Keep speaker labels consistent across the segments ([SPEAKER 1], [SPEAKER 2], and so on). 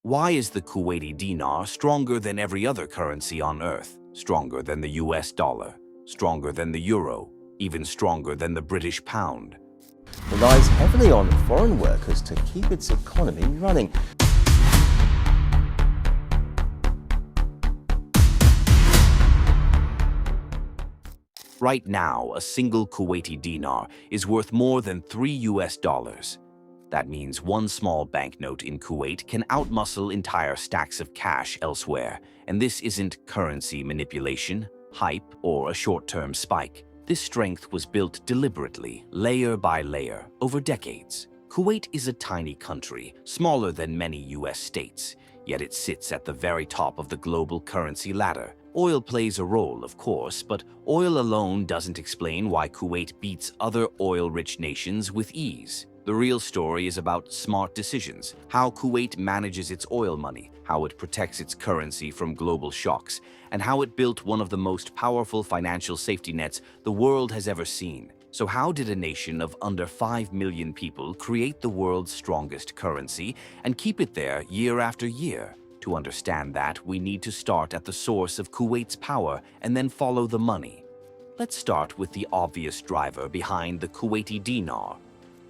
[SPEAKER 1] Why is the Kuwaiti dinar stronger than every other currency on Earth? Stronger than the US dollar, stronger than the euro, even stronger than the British pound.
[SPEAKER 2] Relies heavily on foreign workers to keep its economy running.
[SPEAKER 1] Right now, a single Kuwaiti dinar is worth more than $3. That means one small banknote in Kuwait can outmuscle entire stacks of cash elsewhere. And this isn't currency manipulation, hype, or a short-term spike. This strength was built deliberately, layer by layer, over decades. Kuwait is a tiny country, smaller than many US states, yet it sits at the very top of the global currency ladder. Oil plays a role, of course, but oil alone doesn't explain why Kuwait beats other oil-rich nations with ease. The real story is about smart decisions, how Kuwait manages its oil money, how it protects its currency from global shocks, and how it built one of the most powerful financial safety nets the world has ever seen. So how did a nation of under 5 million people create the world's strongest currency and keep it there year after year? To understand that, we need to start at the source of Kuwait's power and then follow the money. Let's start with the obvious driver behind the Kuwaiti dinar: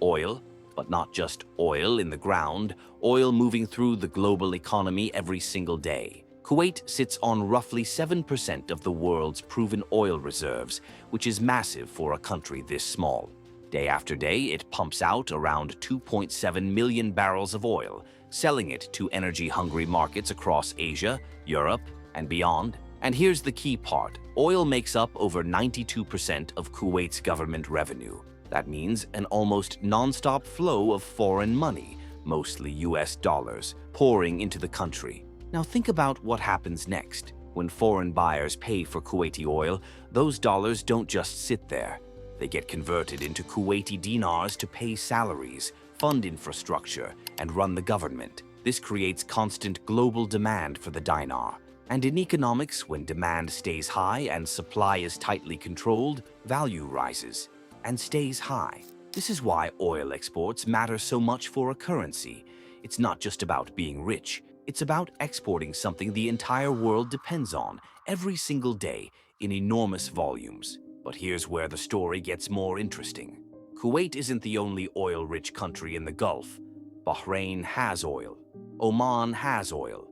[SPEAKER 1] oil. But not just oil in the ground, oil moving through the global economy every single day. Kuwait sits on roughly 7% of the world's proven oil reserves, which is massive for a country this small. Day after day, it pumps out around 2.7 million barrels of oil, selling it to energy-hungry markets across Asia, Europe, and beyond. And here's the key part: oil makes up over 92% of Kuwait's government revenue. That means an almost non-stop flow of foreign money, mostly US dollars, pouring into the country. Now think about what happens next. When foreign buyers pay for Kuwaiti oil, those dollars don't just sit there. They get converted into Kuwaiti dinars to pay salaries, fund infrastructure, and run the government. This creates constant global demand for the dinar. And in economics, when demand stays high and supply is tightly controlled, value rises and stays high. This is why oil exports matter so much for a currency. It's not just about being rich. It's about exporting something the entire world depends on every single day in enormous volumes. But here's where the story gets more interesting. Kuwait isn't the only oil-rich country in the Gulf. Bahrain has oil. Oman has oil.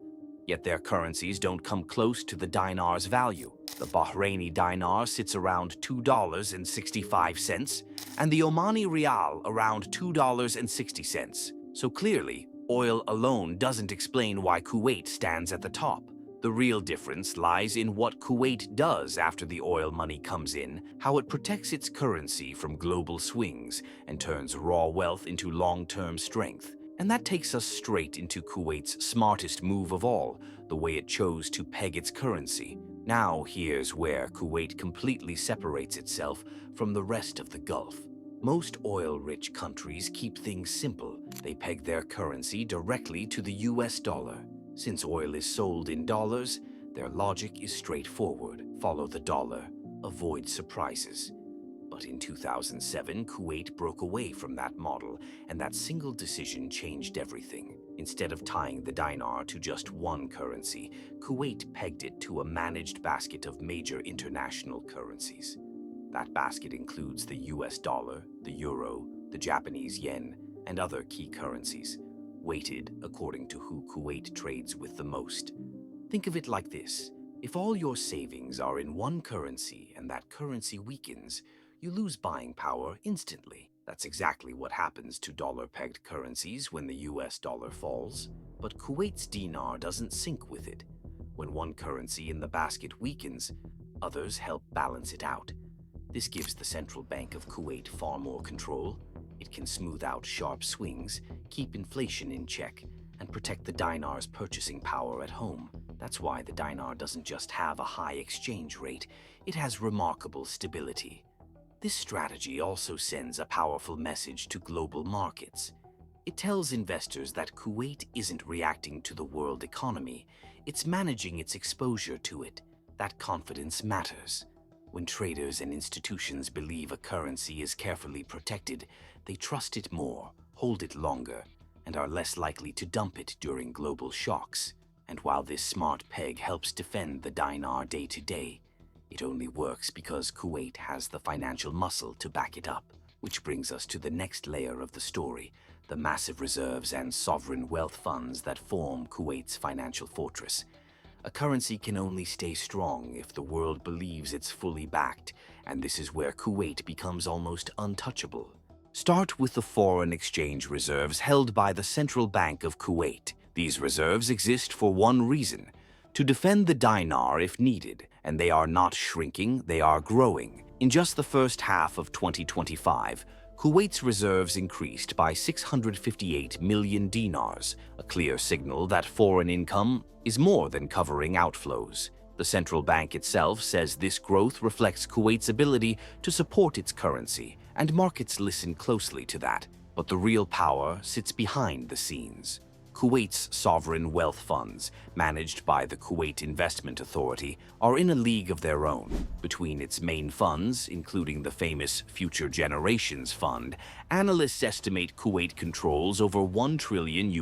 [SPEAKER 1] Yet their currencies don't come close to the dinar's value. The Bahraini dinar sits around $2.65, and the Omani rial around $2.60. So clearly, oil alone doesn't explain why Kuwait stands at the top. The real difference lies in what Kuwait does after the oil money comes in, how it protects its currency from global swings and turns raw wealth into long-term strength. And that takes us straight into Kuwait's smartest move of all, the way it chose to peg its currency. Now here's where Kuwait completely separates itself from the rest of the Gulf. Most oil-rich countries keep things simple. They peg their currency directly to the US dollar. Since oil is sold in dollars, their logic is straightforward. Follow the dollar, avoid surprises. But in 2007, Kuwait broke away from that model, and that single decision changed everything. Instead of tying the dinar to just one currency, Kuwait pegged it to a managed basket of major international currencies. That basket includes the US dollar, the euro, the Japanese yen, and other key currencies, weighted according to who Kuwait trades with the most. Think of it like this: if all your savings are in one currency and that currency weakens, you lose buying power instantly. That's exactly what happens to dollar-pegged currencies when the US dollar falls. But Kuwait's dinar doesn't sync with it. When one currency in the basket weakens, others help balance it out. This gives the central bank of Kuwait far more control. It can smooth out sharp swings, keep inflation in check, and protect the dinar's purchasing power at home. That's why the dinar doesn't just have a high exchange rate, it has remarkable stability. This strategy also sends a powerful message to global markets. It tells investors that Kuwait isn't reacting to the world economy, it's managing its exposure to it. That confidence matters. When traders and institutions believe a currency is carefully protected, they trust it more, hold it longer, and are less likely to dump it during global shocks. And while this smart peg helps defend the dinar day to day, it only works because Kuwait has the financial muscle to back it up. Which brings us to the next layer of the story, the massive reserves and sovereign wealth funds that form Kuwait's financial fortress. A currency can only stay strong if the world believes it's fully backed, and this is where Kuwait becomes almost untouchable. Start with the foreign exchange reserves held by the Central Bank of Kuwait. These reserves exist for one reason: to defend the dinar if needed, and they are not shrinking, they are growing. In just the first half of 2025, Kuwait's reserves increased by 658 million dinars, a clear signal that foreign income is more than covering outflows. The central bank itself says this growth reflects Kuwait's ability to support its currency, and markets listen closely to that. But the real power sits behind the scenes. Kuwait's sovereign wealth funds, managed by the Kuwait Investment Authority, are in a league of their own. Between its main funds, including the famous Future Generations Fund, analysts estimate Kuwait controls over $1 trillion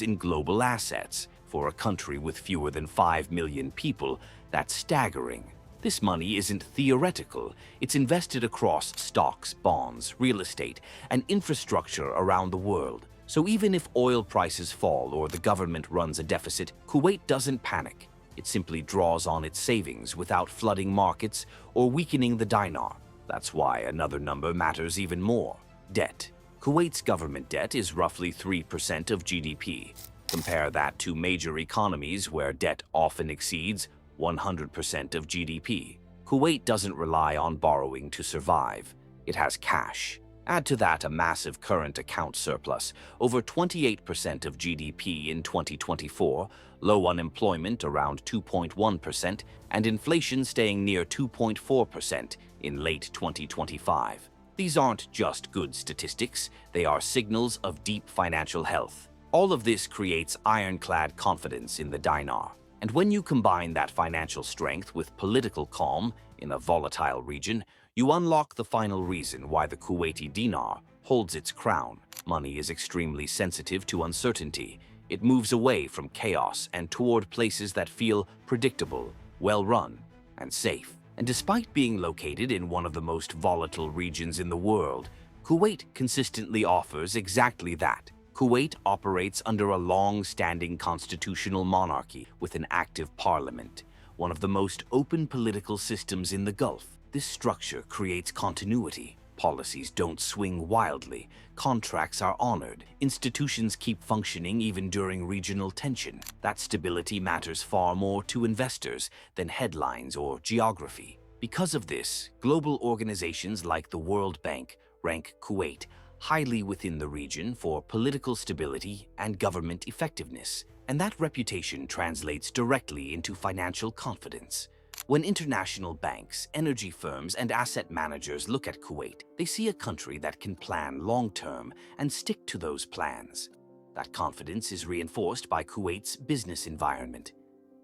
[SPEAKER 1] in global assets. For a country with fewer than 5 million people, that's staggering. This money isn't theoretical. It's invested across stocks, bonds, real estate, and infrastructure around the world. So even if oil prices fall or the government runs a deficit, Kuwait doesn't panic. It simply draws on its savings without flooding markets or weakening the dinar. That's why another number matters even more: debt. Kuwait's government debt is roughly 3% of GDP. Compare that to major economies where debt often exceeds 100% of GDP. Kuwait doesn't rely on borrowing to survive. It has cash. Add to that a massive current account surplus, over 28% of GDP in 2024, low unemployment around 2.1%, and inflation staying near 2.4% in late 2025. These aren't just good statistics, they are signals of deep financial health. All of this creates ironclad confidence in the dinar. And when you combine that financial strength with political calm in a volatile region, you unlock the final reason why the Kuwaiti dinar holds its crown. Money is extremely sensitive to uncertainty. It moves away from chaos and toward places that feel predictable, well-run, and safe. And despite being located in one of the most volatile regions in the world, Kuwait consistently offers exactly that. Kuwait operates under a long-standing constitutional monarchy with an active parliament, one of the most open political systems in the Gulf. This structure creates continuity. Policies don't swing wildly. Contracts are honored. Institutions keep functioning even during regional tension. That stability matters far more to investors than headlines or geography. Because of this, global organizations like the World Bank rank Kuwait highly within the region for political stability and government effectiveness. And that reputation translates directly into financial confidence. When international banks, energy firms, and asset managers look at Kuwait, they see a country that can plan long-term and stick to those plans. That confidence is reinforced by Kuwait's business environment.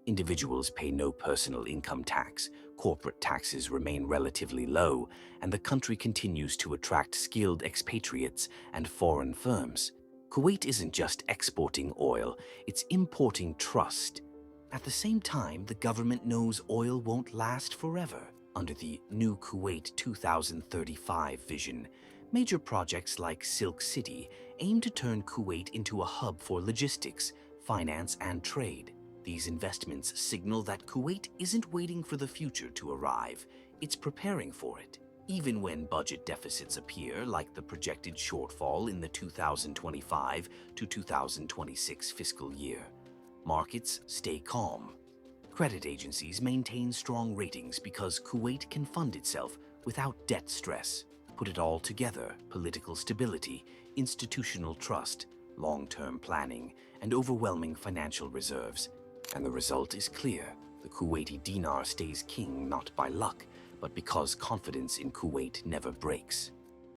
[SPEAKER 1] Individuals pay no personal income tax, corporate taxes remain relatively low, and the country continues to attract skilled expatriates and foreign firms. Kuwait isn't just exporting oil, it's importing trust. At the same time, the government knows oil won't last forever. Under the New Kuwait 2035 vision, major projects like Silk City aim to turn Kuwait into a hub for logistics, finance, and trade. These investments signal that Kuwait isn't waiting for the future to arrive, it's preparing for it. Even when budget deficits appear, like the projected shortfall in the 2025 to 2026 fiscal year, markets stay calm. Credit agencies maintain strong ratings because Kuwait can fund itself without debt stress. Put it all together: political stability, institutional trust, long-term planning, and overwhelming financial reserves. And the result is clear. The Kuwaiti dinar stays king not by luck, but because confidence in Kuwait never breaks.